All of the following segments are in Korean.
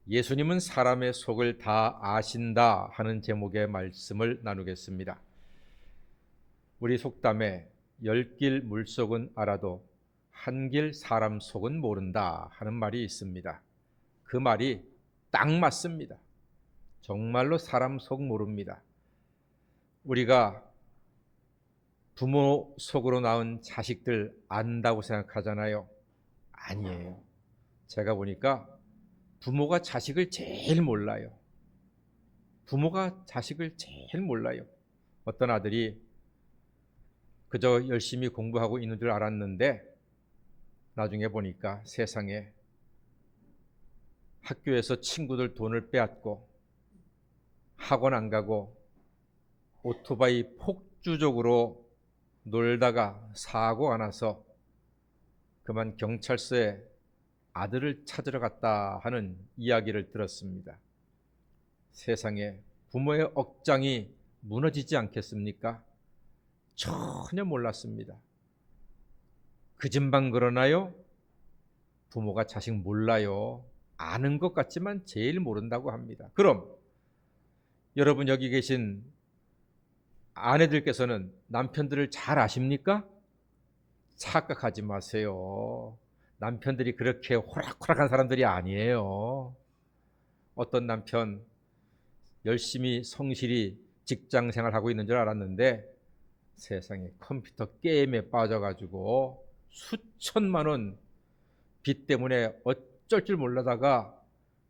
예수님은 사람의 속을 다 아신다 하는 제목의 말씀을 나누겠습니다. 우리 속담에 열길 물속은 알아도 한길 사람 속은 모른다 하는 말이 있습니다. 그 말이 딱 맞습니다. 정말로 사람 속 모릅니다. 우리가 부모 속으로 낳은 자식들 안다고 생각하잖아요. 아니에요. 제가 보니까 부모가 자식을 제일 몰라요. 부모가 자식을 제일 몰라요. 어떤 아들이 그저 열심히 공부하고 있는 줄 알았는데 나중에 보니까 세상에 학교에서 친구들 돈을 빼앗고 학원 안 가고 오토바이 폭주족으로 놀다가 사고가 나서 그만 경찰서에 아들을 찾으러 갔다 하는 이야기를 들었습니다. 세상에 부모의 억장이 무너지지 않겠습니까? 전혀 몰랐습니다. 거짓말 그러나요? 부모가 자식 몰라요. 아는 것 같지만 제일 모른다고 합니다. 그럼 여러분 여기 계신 아내들께서는 남편들을 잘 아십니까? 착각하지 마세요. 남편들이 그렇게 호락호락한 사람들이 아니에요. 어떤 남편 열심히 성실히 직장 생활하고 있는 줄 알았는데 세상에 컴퓨터 게임에 빠져가지고 수천만 원 빚 때문에 어쩔 줄 몰라다가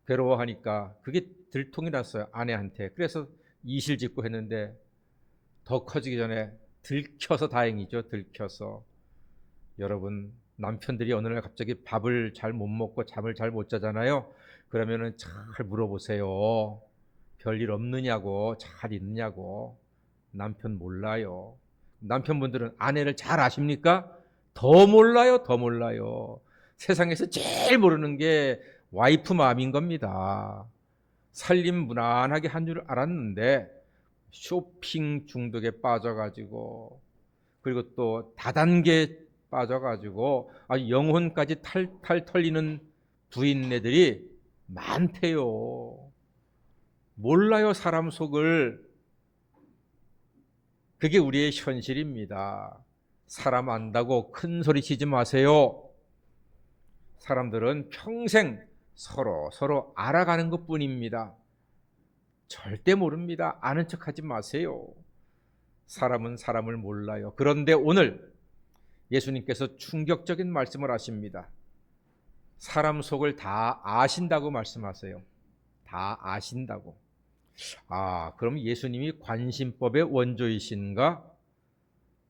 괴로워하니까 그게 들통이 났어요, 아내한테. 그래서 이실 짓고 했는데 더 커지기 전에 들켜서 다행이죠. 들켜서. 여러분 남편들이 어느 날 갑자기 밥을 잘 못 먹고 잠을 잘 못 자잖아요. 그러면은 잘 물어보세요. 별일 없느냐고, 잘 있느냐고. 남편 몰라요. 남편분들은 아내를 잘 아십니까? 더 몰라요, 더 몰라요. 세상에서 제일 모르는 게 와이프 마음인 겁니다. 살림 무난하게 한 줄 알았는데 쇼핑 중독에 빠져가지고, 그리고 또 다단계 빠져가지고 영혼까지 탈탈 털리는 부인네들이 많대요. 몰라요, 사람 속을. 그게 우리의 현실입니다. 사람 안다고 큰 소리 치지 마세요. 사람들은 평생 서로 알아가는 것 뿐입니다. 절대 모릅니다. 아는 척하지 마세요. 사람은 사람을 몰라요. 그런데 오늘 예수님께서 충격적인 말씀을 하십니다. 사람 속을 다 아신다고 말씀하세요. 다 아신다고. 그럼 예수님이 관심법의 원조이신가?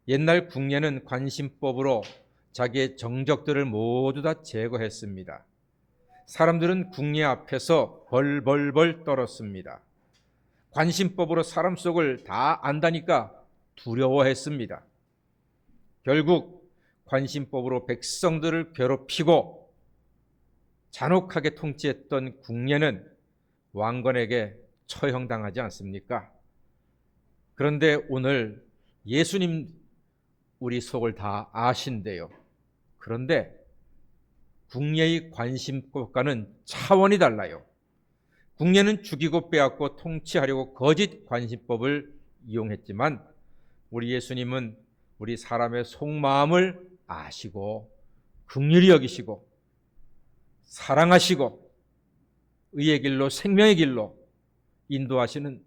옛날 궁예는 관심법으로 자기의 정적들을 모두 다 제거했습니다. 사람들은 궁예 앞에서 벌벌벌 떨었습니다. 관심법으로 사람 속을 다 안다니까 두려워했습니다. 결국 관심법으로 백성들을 괴롭히고 잔혹하게 통치했던 궁예는 왕건에게 처형당하지 않습니까? 그런데 오늘 예수님 우리 속을 다 아신대요. 그런데 궁예의 관심법과는 차원이 달라요. 궁예는 죽이고 빼앗고 통치하려고 거짓 관심법을 이용했지만 우리 예수님은 우리 사람의 속마음을 아시고 긍휼히 여기시고 사랑하시고 의의 길로 생명의 길로 인도하시는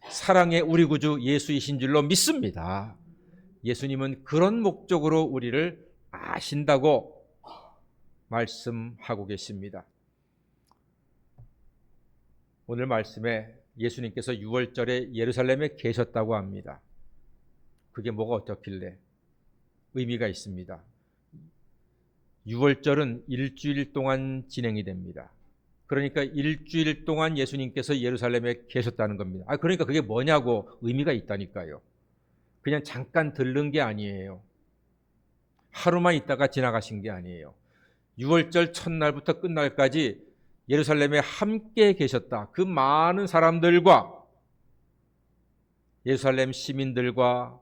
사랑의 우리 구주 예수이신 줄로 믿습니다. 예수님은 그런 목적으로 우리를 아신다고 말씀하고 계십니다. 오늘 말씀에 예수님께서 6월절에 예루살렘에 계셨다고 합니다. 그게 뭐가 어떻길래? 의미가 있습니다. 6월절은 일주일 동안 진행이 됩니다. 그러니까 일주일 동안 예수님께서 예루살렘에 계셨다는 겁니다. 그러니까 그게 뭐냐고 의미가 있다니까요. 그냥 잠깐 들른 게 아니에요. 하루만 있다가 지나가신 게 아니에요. 6월절 첫날부터 끝날까지 예루살렘에 함께 계셨다. 그 많은 사람들과 예루살렘 시민들과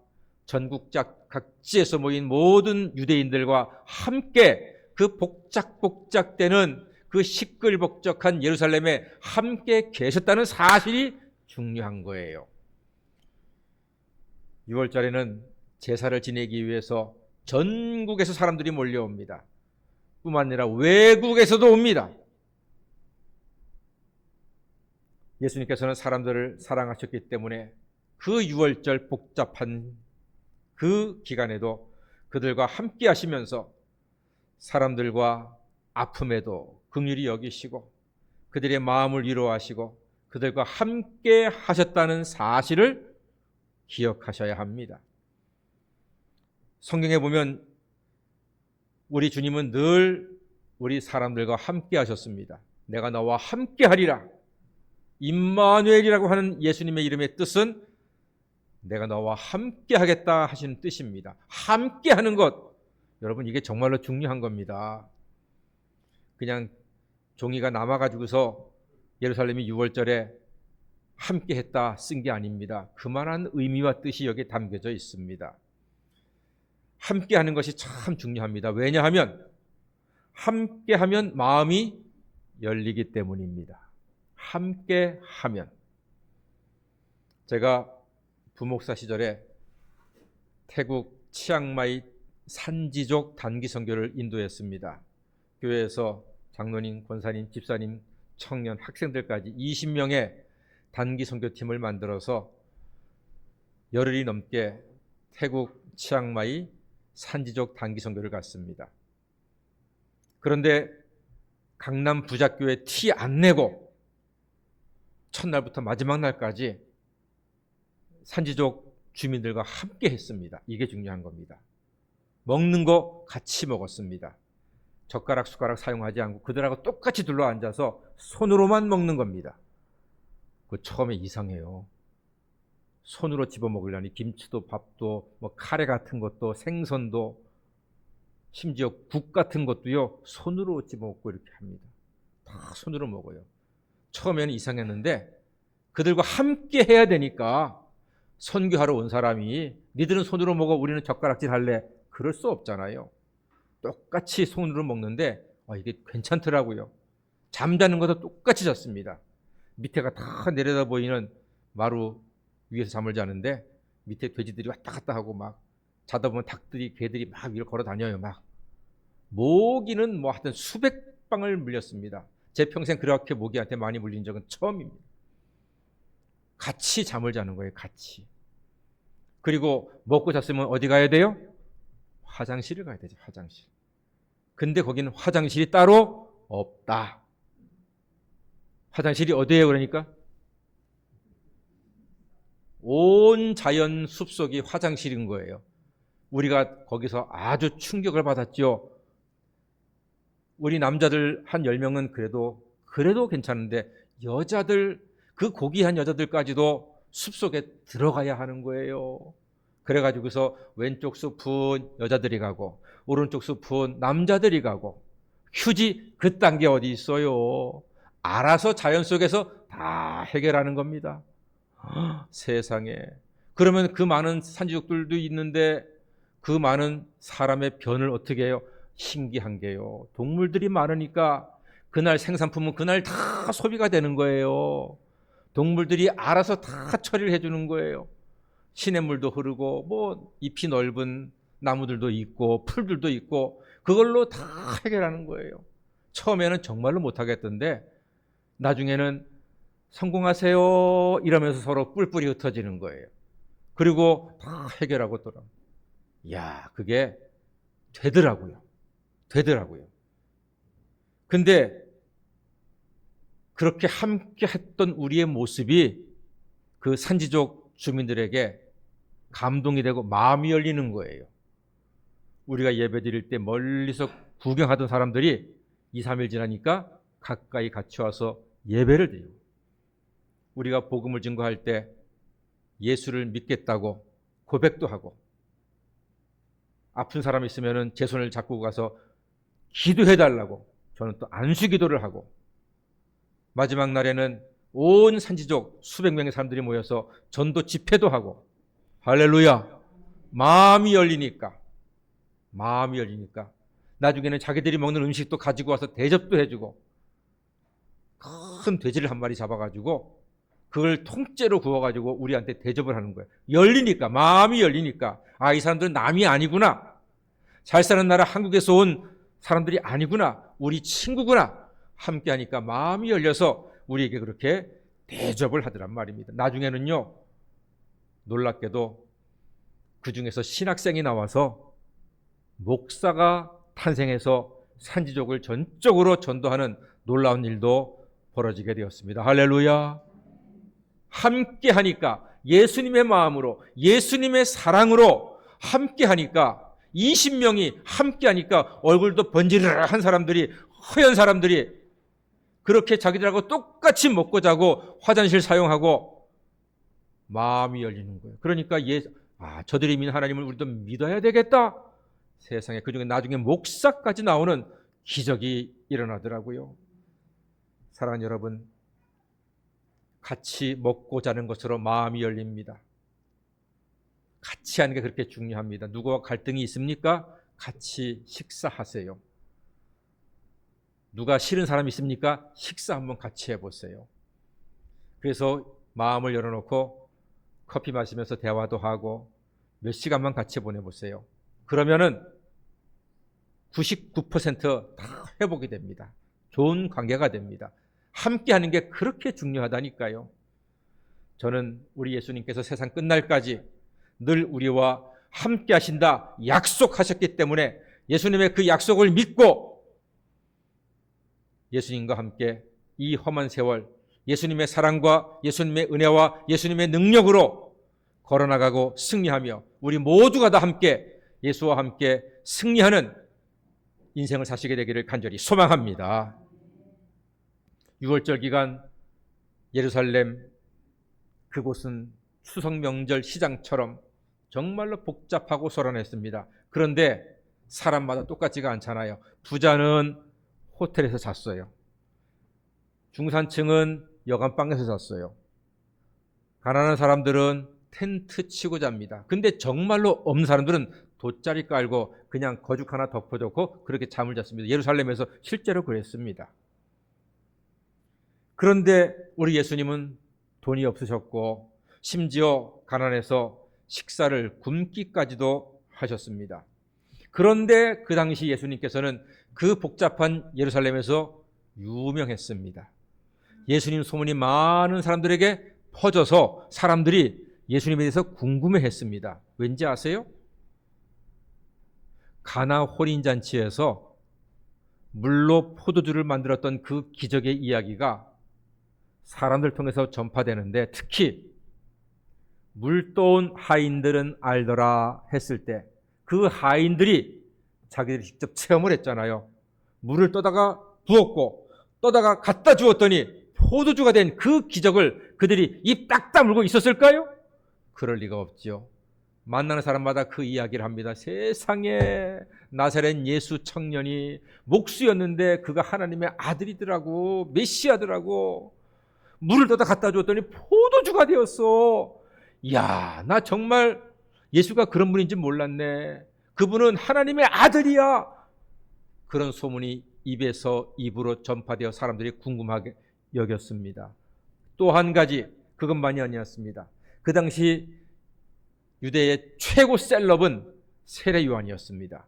전국 각지에서 모인 모든 유대인들과 함께 그 복작복작되는 그 시끌벅적한 예루살렘에 함께 계셨다는 사실이 중요한 거예요. 6월달에는 제사를 지내기 위해서 전국에서 사람들이 몰려옵니다. 뿐만 아니라 외국에서도 옵니다. 예수님께서는 사람들을 사랑하셨기 때문에 그 6월절 복잡한 그 기간에도 그들과 함께 하시면서 사람들과 아픔에도 긍휼히 여기시고 그들의 마음을 위로하시고 그들과 함께 하셨다는 사실을 기억하셔야 합니다. 성경에 보면 우리 주님은 늘 우리 사람들과 함께 하셨습니다. 내가 너와 함께 하리라. 임마누엘이라고 하는 예수님의 이름의 뜻은 내가 너와 함께 하겠다 하시는 뜻입니다. 함께 하는 것, 여러분 이게 정말로 중요한 겁니다. 그냥 종이가 남아가지고서 예루살렘이 6월절에 함께 했다 쓴 게 아닙니다. 그만한 의미와 뜻이 여기에 담겨져 있습니다. 함께 하는 것이 참 중요합니다. 왜냐하면 함께 하면 마음이 열리기 때문입니다. 함께 하면. 제가 부목사 시절에 태국 치앙마이 산지족 단기 선교를 인도했습니다. 교회에서 장로님, 권사님, 집사님, 청년, 학생들까지 20명의 단기 선교팀을 만들어서 열흘이 넘게 태국 치앙마이 산지족 단기 선교를 갔습니다. 그런데 강남 부작교에 티 안 내고 첫날부터 마지막 날까지 산지족 주민들과 함께 했습니다. 이게 중요한 겁니다. 먹는 거 같이 먹었습니다. 젓가락, 숟가락 사용하지 않고 그들하고 똑같이 둘러앉아서 손으로만 먹는 겁니다. 그 처음에 이상해요. 손으로 집어먹으려니 김치도 밥도 뭐 카레 같은 것도 생선도 심지어 국 같은 것도요 손으로 집어먹고 이렇게 합니다. 다 손으로 먹어요. 처음에는 이상했는데 그들과 함께 해야 되니까 선교하러 온 사람이 니들은 손으로 먹어 우리는 젓가락질 할래? 그럴 수 없잖아요. 똑같이 손으로 먹는데 이게 괜찮더라고요. 잠자는 것도 똑같이 잤습니다. 밑에가 다 내려다 보이는 마루 위에서 잠을 자는데 밑에 돼지들이 왔다 갔다 하고 막 자다 보면 닭들이 개들이 막 위로 걸어 다녀요. 막 모기는 뭐 하여튼 수백 방을 물렸습니다. 제 평생 그렇게 모기한테 많이 물린 적은 처음입니다. 같이 잠을 자는 거예요. 같이. 그리고 먹고 잤으면 어디 가야 돼요? 화장실을 가야 되죠. 화장실. 근데 거기는 화장실이 따로 없다. 화장실이 어디예요? 그러니까 온 자연 숲속이 화장실인 거예요. 우리가 거기서 아주 충격을 받았죠. 우리 남자들 한 10명은 그래도 괜찮은데 여자들, 그 고귀한 여자들까지도 숲속에 들어가야 하는 거예요. 그래가지고서 왼쪽 숲은 여자들이 가고 오른쪽 숲은 남자들이 가고 휴지 그딴 게 어디 있어요. 알아서 자연 속에서 다 해결하는 겁니다. 세상에. 그러면 그 많은 산지족들도 있는데 그 많은 사람의 변을 어떻게 해요? 신기한 게요. 동물들이 많으니까 그날 생산품은 그날 다 소비가 되는 거예요. 동물들이 알아서 다 처리를 해주는 거예요. 시냇물도 흐르고 뭐 잎이 넓은 나무들도 있고 풀들도 있고 그걸로 다 해결하는 거예요. 처음에는 정말로 못하겠던데 나중에는 성공하세요 이러면서 서로 뿔뿔이 흩어지는 거예요. 그리고 다 해결하고 돌아. 이야, 그게 되더라고요. 근데 그렇게 함께 했던 우리의 모습이 그 산지족 주민들에게 감동이 되고 마음이 열리는 거예요. 우리가 예배 드릴 때 멀리서 구경하던 사람들이 2, 3일 지나니까 가까이 같이 와서 예배를 드리고, 우리가 복음을 증거할 때 예수를 믿겠다고 고백도 하고, 아픈 사람이 있으면 제 손을 잡고 가서 기도해달라고 저는 또 안수기도를 하고, 마지막 날에는 온 산지족 수백 명의 사람들이 모여서 전도 집회도 하고, 할렐루야. 마음이 열리니까 나중에는 자기들이 먹는 음식도 가지고 와서 대접도 해주고, 큰 돼지를 한 마리 잡아가지고 그걸 통째로 구워가지고 우리한테 대접을 하는 거예요. 열리니까, 마음이 열리니까, 아, 이 사람들은 남이 아니구나. 잘 사는 나라 한국에서 온 사람들이 아니구나. 우리 친구구나. 함께 하니까 마음이 열려서 우리에게 그렇게 대접을 하더란 말입니다. 나중에는요, 놀랍게도 그 중에서 신학생이 나와서 목사가 탄생해서 산지족을 전적으로 전도하는 놀라운 일도 벌어지게 되었습니다. 할렐루야. 함께 하니까, 예수님의 마음으로, 예수님의 사랑으로 함께 하니까, 20명이 함께 하니까 얼굴도 번지르르한 사람들이, 허연 사람들이 그렇게 자기들하고 똑같이 먹고 자고 화장실 사용하고 마음이 열리는 거예요. 그러니까 저들이 믿는 하나님을 우리도 믿어야 되겠다. 세상에, 그중에 나중에 목사까지 나오는 기적이 일어나더라고요. 사랑하는 여러분, 같이 먹고 자는 것으로 마음이 열립니다. 같이 하는 게 그렇게 중요합니다. 누구와 갈등이 있습니까? 같이 식사하세요. 누가 싫은 사람이 있습니까? 식사 한번 같이 해보세요. 그래서 마음을 열어놓고 커피 마시면서 대화도 하고 몇 시간만 같이 보내보세요. 그러면은 99%다 회복이 됩니다. 좋은 관계가 됩니다. 함께 하는 게 그렇게 중요하다니까요. 저는 우리 예수님께서 세상 끝날까지 늘 우리와 함께 하신다 약속하셨기 때문에 예수님의 그 약속을 믿고 예수님과 함께 이 험한 세월 예수님의 사랑과 예수님의 은혜와 예수님의 능력으로 걸어나가고 승리하며 우리 모두가 다 함께 예수와 함께 승리하는 인생을 사시게 되기를 간절히 소망합니다. 6월절 기간 예루살렘 그곳은 추석 명절 시장처럼 정말로 복잡하고 소란했습니다. 그런데 사람마다 똑같지가 않잖아요. 부자는 호텔에서 잤어요. 중산층은 여간방에서 잤어요. 가난한 사람들은 텐트 치고 잡니다. 근데 정말로 없는 사람들은 돗자리 깔고 그냥 거죽 하나 덮어놓고 그렇게 잠을 잤습니다. 예루살렘에서 실제로 그랬습니다. 그런데 우리 예수님은 돈이 없으셨고 심지어 가난해서 식사를 굶기까지도 하셨습니다. 그런데 그 당시 예수님께서는 그 복잡한 예루살렘에서 유명했습니다. 예수님 소문이 많은 사람들에게 퍼져서 사람들이 예수님에 대해서 궁금해했습니다. 왠지 아세요? 가나 혼인잔치에서 물로 포도주를 만들었던 그 기적의 이야기가 사람들 통해서 전파되는데 특히 물 떠온 하인들은 알더라 했을 때 그 하인들이 자기들이 직접 체험을 했잖아요. 물을 떠다가 부었고 떠다가 갖다 주었더니 포도주가 된 그 기적을 그들이 입 딱 다물고 있었을까요? 그럴 리가 없지요. 만나는 사람마다 그 이야기를 합니다. 세상에 나사렛 예수 청년이 목수였는데 그가 하나님의 아들이더라고, 메시아더라고. 물을 떠다 갖다 주었더니 포도주가 되었어. 이야, 나 정말 예수가 그런 분인지 몰랐네. 그분은 하나님의 아들이야. 그런 소문이 입에서 입으로 전파되어 사람들이 궁금하게 여겼습니다. 또 한 가지, 그것만이 아니었습니다. 그 당시 유대의 최고 셀럽은 세례 요한이었습니다.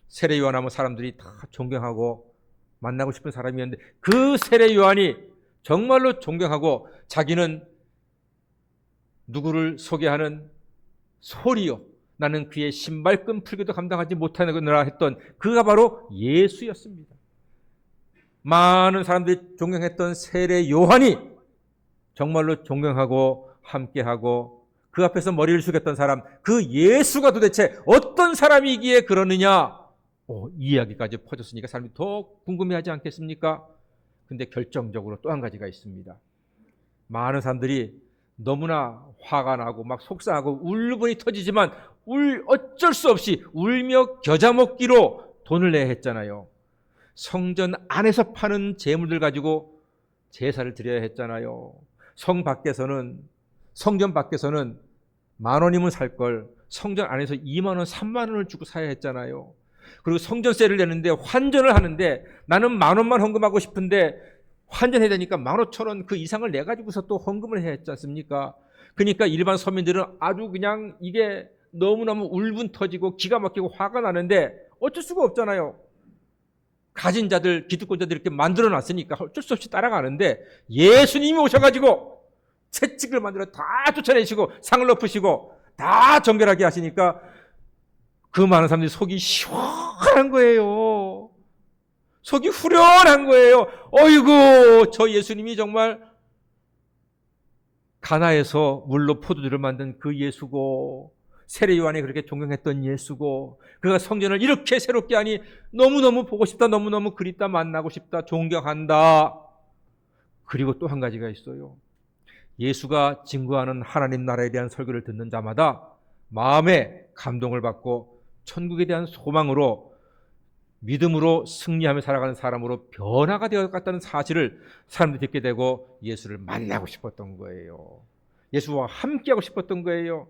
세례 요한 하면 사람들이 다 존경하고 만나고 싶은 사람이었는데 그 세례 요한이 정말로 존경하고 자기는 누구를 소개하는 소리요, 나는 그의 신발끈 풀기도 감당하지 못하느라 했던 그가 바로 예수였습니다. 많은 사람들이 존경했던 세례 요한이 정말로 존경하고 함께하고 그 앞에서 머리를 숙였던 사람, 그 예수가 도대체 어떤 사람이기에 그러느냐, 이 이야기까지 퍼졌으니까 사람들이 더 궁금해하지 않겠습니까? 근데 결정적으로 또 한 가지가 있습니다. 많은 사람들이 너무나 화가 나고 막 속상하고 울분이 터지지만 어쩔 수 없이 울며 겨자 먹기로 돈을 내야 했잖아요. 성전 안에서 파는 재물들 가지고 제사를 드려야 했잖아요. 성전 밖에서는 10,000원이면 살 걸 성전 안에서 20,000원, 30,000원을 주고 사야 했잖아요. 그리고 성전세를 내는데 환전을 하는데 나는 10,000원만 헌금하고 싶은데 환전해야 되니까 15,000원 그 이상을 내가지고서 또 헌금을 해야 했지 않습니까? 그러니까 일반 서민들은 아주 그냥 이게 너무너무 울분 터지고 기가 막히고 화가 나는데 어쩔 수가 없잖아요. 가진 자들, 기득권자들 이렇게 만들어 놨으니까 어쩔 수 없이 따라가는데 예수님이 오셔가지고 채찍을 만들어 다 쫓아내시고 상을 엎으시고 다 정결하게 하시니까 그 많은 사람들이 속이 시원한 거예요. 속이 후련한 거예요. 어이구, 저 예수님이 정말 가나에서 물로 포도주를 만든 그 예수고, 세례 요한이 그렇게 존경했던 예수고, 그가 성전을 이렇게 새롭게 하니 너무너무 보고 싶다, 너무너무 그립다, 만나고 싶다, 존경한다. 그리고 또 한 가지가 있어요. 예수가 증거하는 하나님 나라에 대한 설교를 듣는 자마다 마음에 감동을 받고 천국에 대한 소망으로 믿음으로 승리하며 살아가는 사람으로 변화가 되어갔다는 사실을 사람들이 듣게 되고 예수를 만나고 싶었던 거예요. 예수와 함께하고 싶었던 거예요.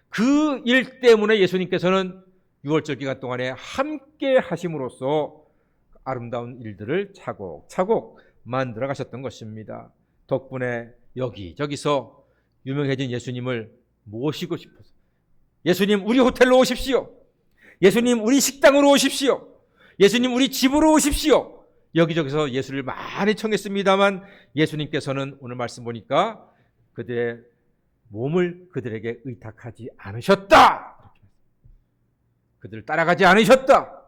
그 일 때문에 예수님께서는 6월절 기간 동안에 함께 하심으로써 아름다운 일들을 차곡차곡 만들어 가셨던 것입니다. 덕분에 여기저기서 유명해진 예수님을 모시고 싶어서, 예수님 우리 호텔로 오십시오. 예수님 우리 식당으로 오십시오. 예수님 우리 집으로 오십시오. 여기저기서 예수를 많이 청했습니다만 예수님께서는 오늘 말씀 보니까 그들의 몸을 그들에게 의탁하지 않으셨다. 그들을 따라가지 않으셨다.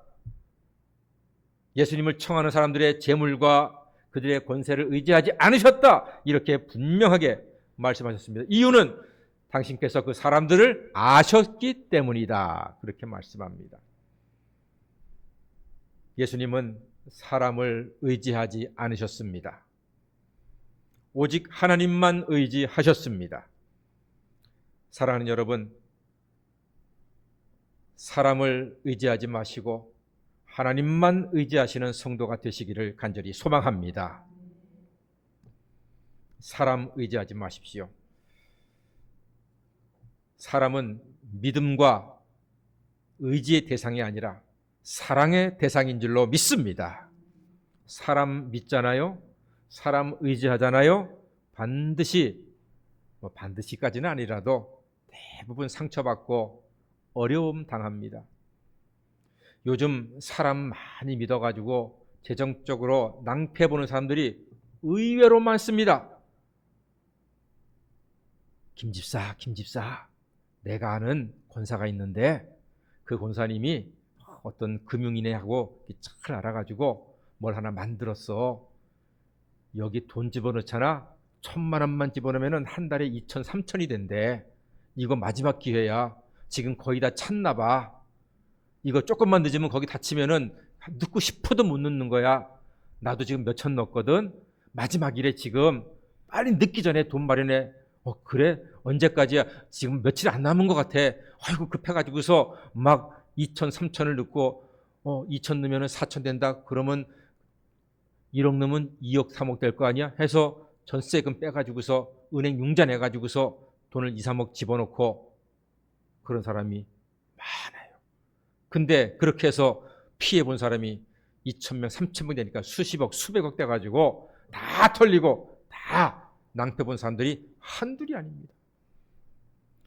예수님을 청하는 사람들의 재물과 그들의 권세를 의지하지 않으셨다. 이렇게 분명하게 말씀하셨습니다. 이유는 당신께서 그 사람들을 아셨기 때문이다. 그렇게 말씀합니다. 예수님은 사람을 의지하지 않으셨습니다. 오직 하나님만 의지하셨습니다. 사랑하는 여러분, 사람을 의지하지 마시고 하나님만 의지하시는 성도가 되시기를 간절히 소망합니다. 사람 의지하지 마십시오. 사람은 믿음과 의지의 대상이 아니라 사랑의 대상인 줄로 믿습니다. 사람 믿잖아요. 사람 의지하잖아요. 반드시까지는 아니라도 대부분 상처받고 어려움 당합니다. 요즘 사람 많이 믿어가지고 재정적으로 낭패보는 사람들이 의외로 많습니다. 김집사, 내가 아는 권사가 있는데 그 권사님이 어떤 금융인하고 잘 알아가지고 뭘 하나 만들었어. 여기 돈 집어넣잖아. 1,000만 원만 집어넣으면 한 달에 2천, 3천이 된대. 이거 마지막 기회야. 지금 거의 다 찼나 봐. 이거 조금만 늦으면 거기 다치면은 넣고 싶어도 못 넣는 거야. 나도 지금 몇천 넣었거든. 마지막이래 지금. 빨리 늦기 전에 돈 마련해. 그래? 언제까지야? 지금 며칠 안 남은 것 같아. 아이고 급해가지고서 막 2천, 3천을 넣고 2천 넣으면 4천 된다. 그러면 1억 넣으면 2억, 3억 될 거 아니야? 해서 전세금 빼가지고서 은행 융자 내가지고서 돈을 2, 3억 집어넣고 그런 사람이 많아요. 근데 그렇게 해서 피해본 사람이 2,000명, 3,000명 되니까 수십억, 수백억 돼가지고 다 털리고 다 낭패본 사람들이 한둘이 아닙니다.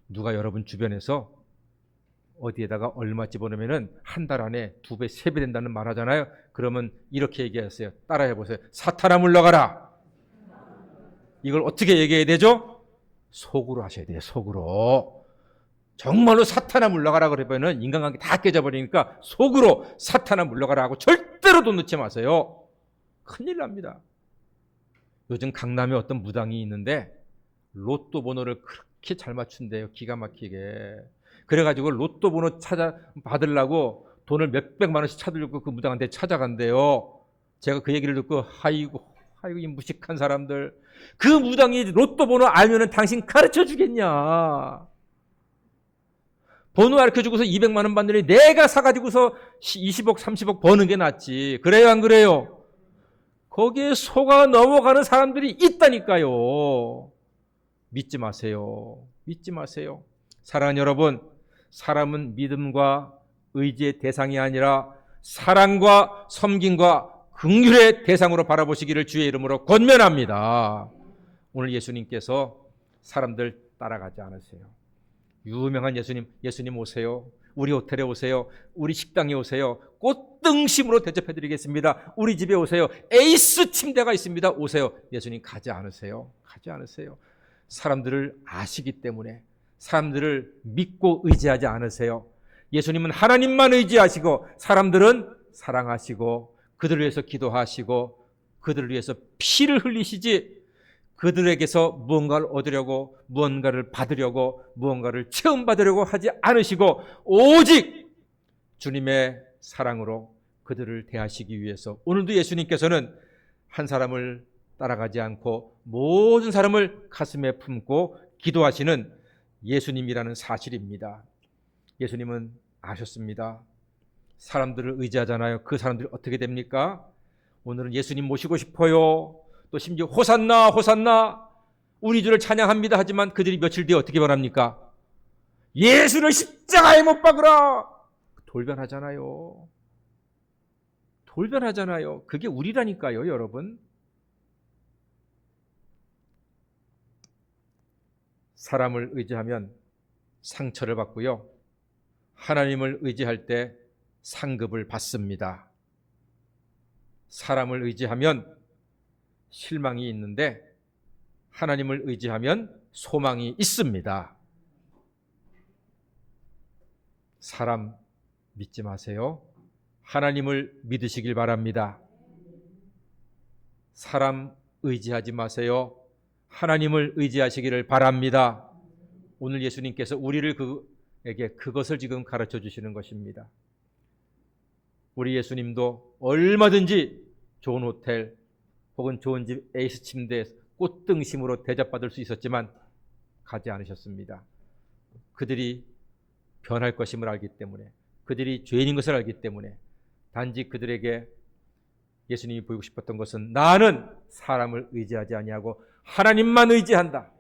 누가 여러분 주변에서 어디에다가 얼마 집어넣으면 한 달 안에 2배, 3배 된다는 말 하잖아요. 그러면 이렇게 얘기하세요. 따라해보세요. 사탄아 물러가라. 이걸 어떻게 얘기해야 되죠? 속으로 하셔야 돼요. 속으로. 정말로 사탄아 물러가라 그러면 인간관계 다 깨져버리니까 속으로 사탄아 물러가라 하고 절대로 돈 넣지 마세요. 큰일 납니다. 요즘 강남에 어떤 무당이 있는데 로또 번호를 그렇게 잘 맞춘대요. 기가 막히게. 그래가지고 로또 번호 찾아 받으려고 돈을 몇백만 원씩 찾으려고 그 무당한테 찾아간대요. 제가 그 얘기를 듣고 아이고 이 무식한 사람들. 그 무당이 로또 번호 알면은 당신 가르쳐 주겠냐. 번호 가르쳐주고서 200만 원 받느니 내가 사가지고서 20억 30억 버는 게 낫지. 그래요 안 그래요? 거기에 속아 넘어가는 사람들이 있다니까요. 믿지 마세요. 믿지 마세요. 사랑하는 여러분, 사람은 믿음과 의지의 대상이 아니라 사랑과 섬김과 긍휼의 대상으로 바라보시기를 주의 이름으로 권면합니다. 오늘 예수님께서 사람들 따라가지 않으세요. 유명한 예수님 오세요. 우리 호텔에 오세요. 우리 식당에 오세요. 꽃등심으로 대접해드리겠습니다. 우리 집에 오세요. 에이스 침대가 있습니다. 오세요. 예수님 가지 않으세요. 가지 않으세요. 사람들을 아시기 때문에, 사람들을 믿고 의지하지 않으세요. 예수님은 하나님만 의지하시고 사람들은 사랑하시고 그들을 위해서 기도하시고 그들을 위해서 피를 흘리시지, 그들에게서 무언가를 얻으려고, 무언가를 받으려고, 무언가를 체험받으려고 하지 않으시고 오직 주님의 사랑으로 그들을 대하시기 위해서 오늘도 예수님께서는 한 사람을 따라가지 않고 모든 사람을 가슴에 품고 기도하시는 예수님이라는 사실입니다. 예수님은 아셨습니다. 사람들을 의지하잖아요. 그 사람들이 어떻게 됩니까? 오늘은 예수님 모시고 싶어요. 또 심지어 호산나 호산나 우리 주를 찬양합니다 하지만 그들이 며칠 뒤에 어떻게 변합니까? 예수를 십자가에 못 박으라. 돌변하잖아요. 돌변하잖아요. 그게 우리라니까요, 여러분. 사람을 의지하면 상처를 받고요. 하나님을 의지할 때 상급을 받습니다. 사람을 의지하면 실망이 있는데 하나님을 의지하면 소망이 있습니다. 사람 믿지 마세요. 하나님을 믿으시길 바랍니다. 사람 의지하지 마세요. 하나님을 의지하시기를 바랍니다. 오늘 예수님께서 우리를 그에게 그것을 지금 가르쳐 주시는 것입니다. 우리 예수님도 얼마든지 좋은 호텔 혹은 좋은 집 에이스 침대에 꽃등심으로 대접받을 수 있었지만 가지 않으셨습니다. 그들이 변할 것임을 알기 때문에, 그들이 죄인인 것을 알기 때문에 단지 그들에게 예수님이 보이고 싶었던 것은 나는 사람을 의지하지 아니하고 하나님만 의지한다.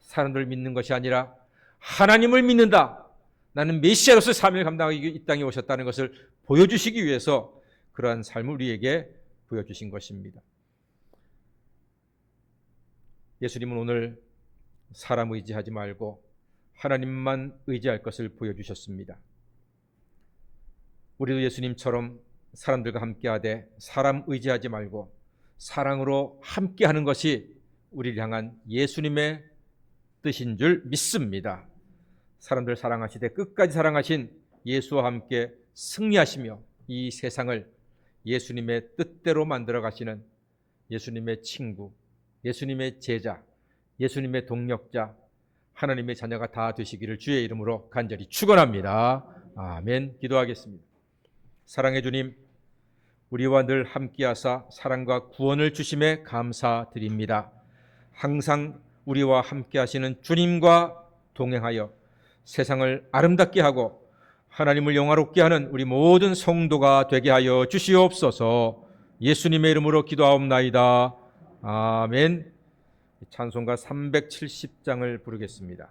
사람들을 믿는 것이 아니라 하나님을 믿는다. 나는 메시아로서 사명을 감당하기 이 땅에 오셨다는 것을 보여주시기 위해서 그러한 삶을 우리에게 보여주신 것입니다. 예수님은 오늘 사람 의지하지 말고 하나님만 의지할 것을 보여주셨습니다. 우리도 예수님처럼 사람들과 함께하되 사람 의지하지 말고 사랑으로 함께하는 것이 우리를 향한 예수님의 뜻인 줄 믿습니다. 사람들 사랑하시되 끝까지 사랑하신 예수와 함께 승리하시며 이 세상을 예수님의 뜻대로 만들어 가시는 예수님의 친구, 예수님의 제자, 예수님의 동력자, 하나님의 자녀가 다 되시기를 주의 이름으로 간절히 축원합니다. 아멘. 기도하겠습니다. 사랑의 주님, 우리와 늘 함께하사 사랑과 구원을 주심에 감사드립니다. 항상 우리와 함께하시는 주님과 동행하여 세상을 아름답게 하고 하나님을 영화롭게 하는 우리 모든 성도가 되게 하여 주시옵소서. 예수님의 이름으로 기도하옵나이다. 아멘. 찬송가 370장을 부르겠습니다.